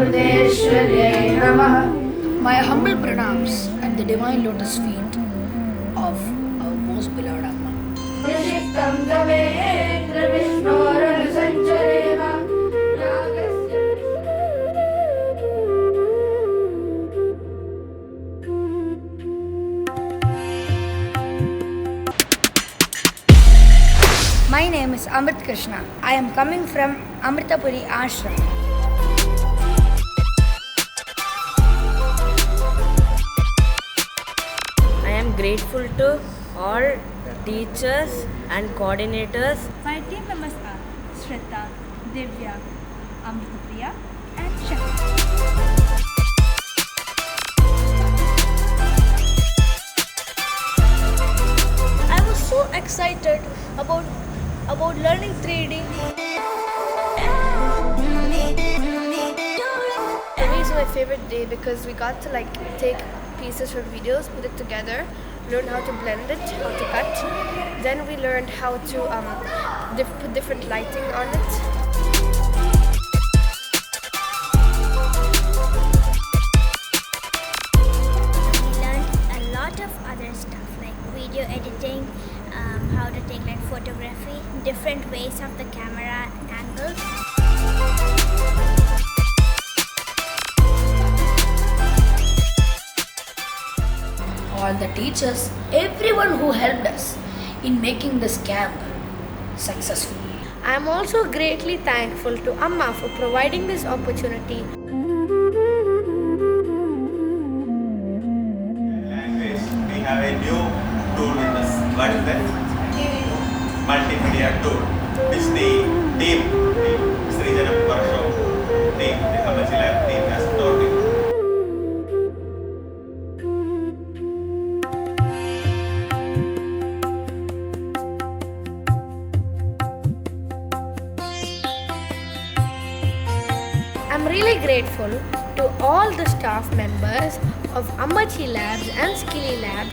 Amritapuri Namaha. My humble pranams at the divine lotus feet of our most beloved Amma. Nishiktam Dhamendra Vishnoran Sanchareva Ragasya. My name is Amrit Krishna. I am coming from Amritapuri Ashram. I am grateful to all teachers and coordinators. My team members are Shraddha, Divya, Amrita and Shakti. I was so excited about learning 3D. Today is my favorite day because we got to take pieces from videos, put it together, learn how to blend it, how to cut. Then we learned how to put different lighting on it. We learned a lot of other stuff like video editing, how to take photography, different ways of the camera angles. All the teachers, everyone who helped us in making this camp successful. I am also greatly thankful to Amma for providing this opportunity. Language. We have a new tool in this. What is that? Multimedia tool. Which the team, Srijanam workshop team, the AMMACHI Labs team has taught it. I'm really grateful to all the staff members of AMMACHI Labs and Skilly Labs.